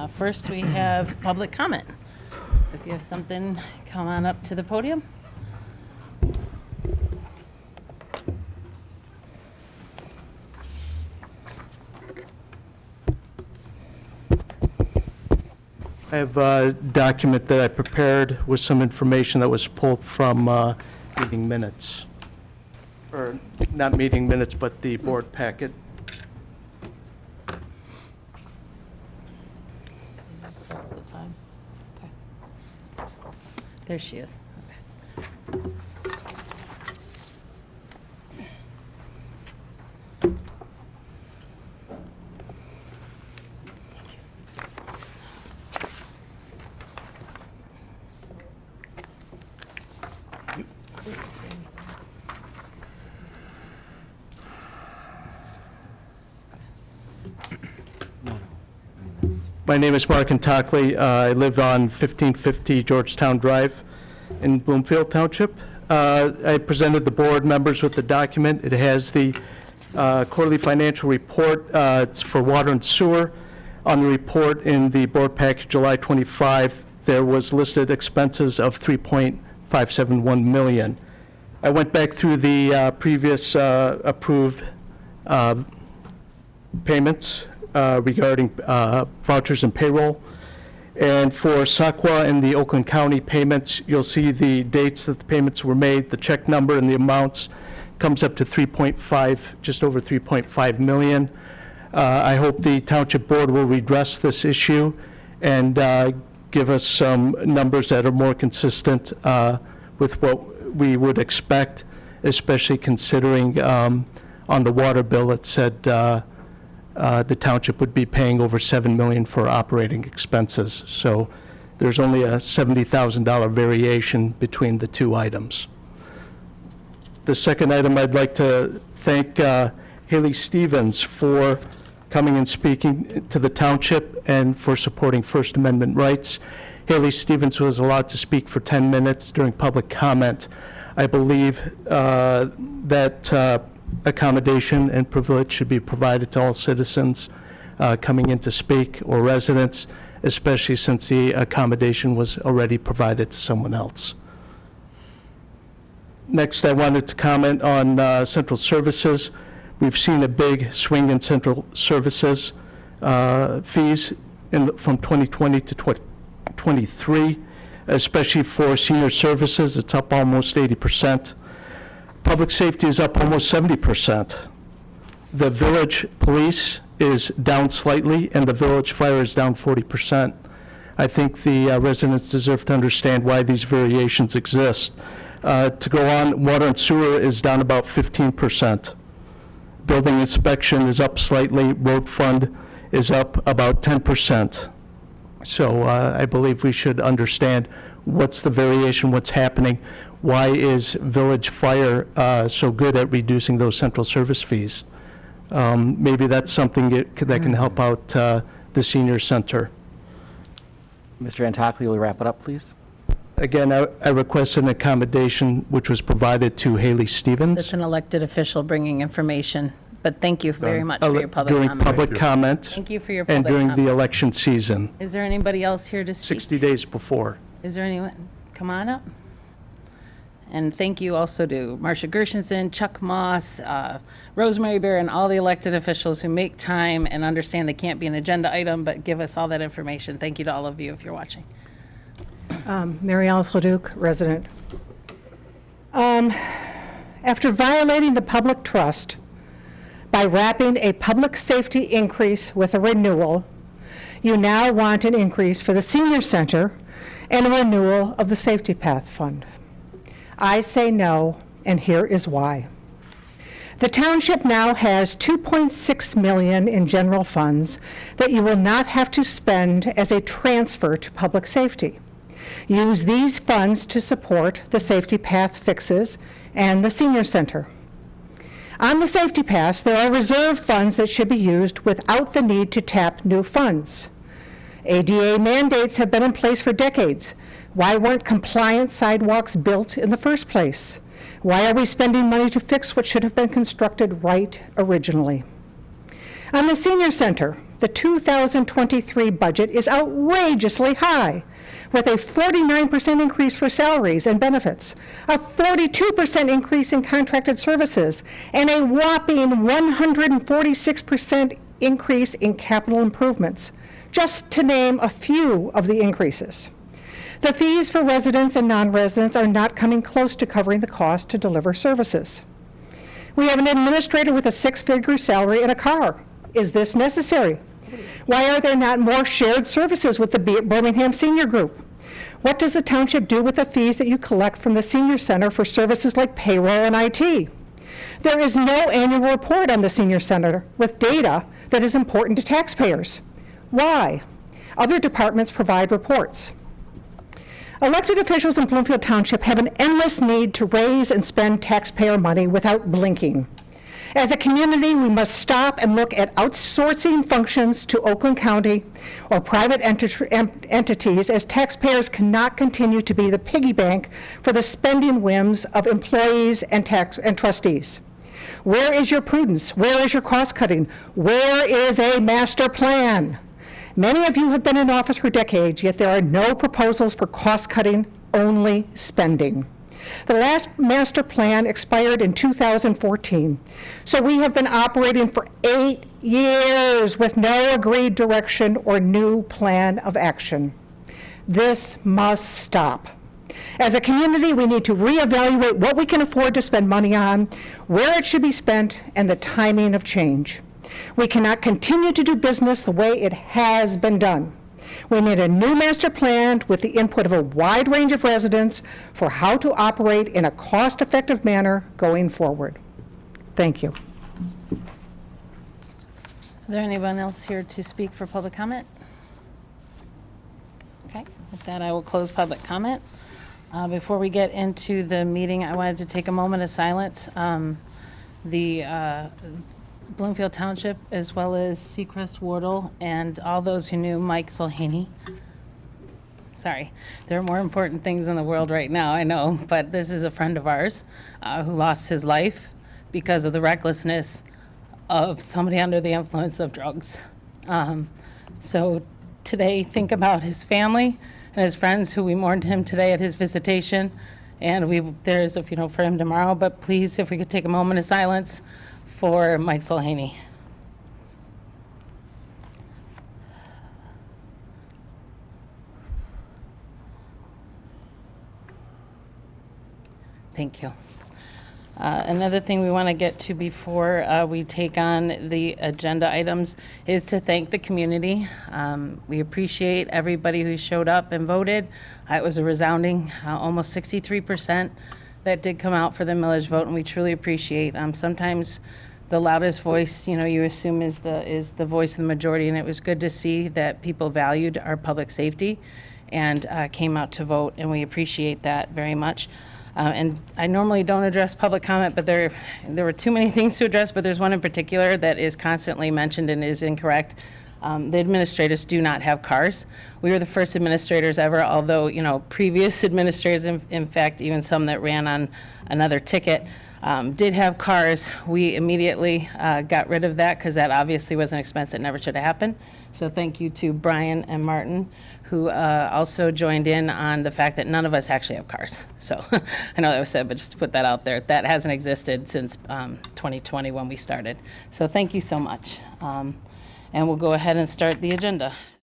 First, we have public comment. So if you have something, come on up to the podium. I have a document that I prepared with some information that was pulled from meeting minutes. Or not meeting minutes, but the board packet. There she is. Okay. My name is Mark Antockley. I live on 1550 Georgetown Drive in Bloomfield Township. I presented the board members with the document. It has the quarterly financial report. It's for water and sewer. On the report in the board package, July 25, there was listed expenses of $3.571 million. I went back through the previous approved payments regarding vouchers and payroll. And for SACWA and the Oakland County payments, you'll see the dates that the payments were made, the check number and the amounts comes up to just over 3.5 million. I hope the Township Board will redress this issue and give us some numbers that are more consistent with what we would expect, especially considering on the water bill it said the township would be paying over $7 million for operating expenses. So there's only a $70,000 variation between the two items. The second item, I'd like to thank Haley Stevens for coming and speaking to the township and for supporting First Amendment rights. Haley Stevens was allowed to speak for 10 minutes during public comment. I believe that accommodation and privilege should be provided to all citizens coming in to speak or residents, especially since the accommodation was already provided to someone else. Next, I wanted to comment on central services. We've seen a big swing in central services fees from 2020 to 2023, especially for senior services. It's up almost 80%. Public safety is up almost 70%. The village police is down slightly, and the village fire is down 40%. I think the residents deserve to understand why these variations exist. To go on, water and sewer is down about 15%. Building inspection is up slightly. Road fund is up about 10%. So I believe we should understand what's the variation, what's happening. Why is village fire so good at reducing those central service fees? Maybe that's something that can help out the senior center. Mr. Antockley, will you wrap it up, please? Again, I request an accommodation which was provided to Haley Stevens. That's an elected official bringing information, but thank you very much for your public During comment. public comment Thank you for your and public during comment. the election season, Is there anybody else here to speak? 60 days before. Is there anyone? Come on up. And thank you also to Marcia Gershenson, Chuck Moss, Rosemary Bear, and all the elected officials who make time and understand they can't be an agenda item, but give us all that information. Thank you to all of you if you're watching. Mary Alice Leduc, resident. After violating the public trust by wrapping a public safety increase with a renewal, you now want an increase for the senior center and a renewal of the Safety Path Fund. I say no, and here is why. The township now has $2.6 million in general funds that you will not have to spend as a transfer to public safety. Use these funds to support the Safety Path fixes and the senior center. On the Safety Pass, there are reserve funds that should be used without the need to tap new funds. ADA mandates have been in place for decades. Why weren't compliant sidewalks built in the first place? Why are we spending money to fix what should have been constructed right originally? On the senior center, the 2023 budget is outrageously high, with a 49% increase for salaries and benefits, a 42% increase in contracted services, and a whopping 146% increase in capital improvements, just to name a few of the increases. The fees for residents and non-residents are not coming close to covering the cost to deliver services. We have an administrator with a six-figure salary and a car. Is this necessary? Why are there not more shared services with the Birmingham Senior Group? What does the township do with the fees that you collect from the senior center for services like payroll and IT? There is no annual report on the senior center with data that is important to taxpayers. Why? Other departments provide reports. Elected officials in Bloomfield Township have an endless need to raise and spend taxpayer money without blinking. As a community, we must stop and look at outsourcing functions to Oakland County or private entities, as taxpayers cannot continue to be the piggy bank for the spending whims of employees and trustees. Where is your prudence? Where is your cost cutting? Where is a master plan? Many of you have been in office for decades, yet there are no proposals for cost cutting, only spending. The last master plan expired in 2014, so we have been operating for 8 years with no agreed direction or new plan of action. This must stop. As a community, we need to reevaluate what we can afford to spend money on, where it should be spent, and the timing of change. We cannot continue to do business the way it has been done. We need a new master plan with the input of a wide range of residents for how to operate in a cost-effective manner going forward. Thank you. Is there anyone else here to speak for public comment? Okay, with that, I will close public comment. Before we get into the meeting, I wanted to take a moment of silence. The Bloomfield Township, as well as Seacrest Wardle, and all those who knew Mike Sulhaney. Sorry, there are more important things in the world right now, I know, but this is a friend of ours who lost his life because of the recklessness of somebody under the influence of drugs. So today, think about his family and his friends who we mourned him today at his visitation, and there's a funeral for him tomorrow, but please, if we could take a moment of silence for Mike Sulhaney. Thank you. Another thing we want to get to before we take on the agenda items is to thank the community. We appreciate everybody who showed up and voted. It was a resounding almost 63% that did come out for the millage vote, and we truly appreciate. Sometimes the loudest voice, you assume is the voice of the majority, and it was good to see that people valued our public safety and came out to vote, and we appreciate that very much. And I normally don't address public comment, but there were too many things to address, but there's one in particular that is constantly mentioned and is incorrect. The administrators do not have cars. We were the first administrators ever, although, previous administrators, in fact, even some that ran on another ticket, did have cars. We immediately got rid of that because that obviously was an expense that never should have happened. So thank you to Brian and Martin, who also joined in on the fact that none of us actually have cars. So I know that was said, but just to put that out there, that hasn't existed since 2020 when we started. So thank you so much. And we'll go ahead and start the agenda.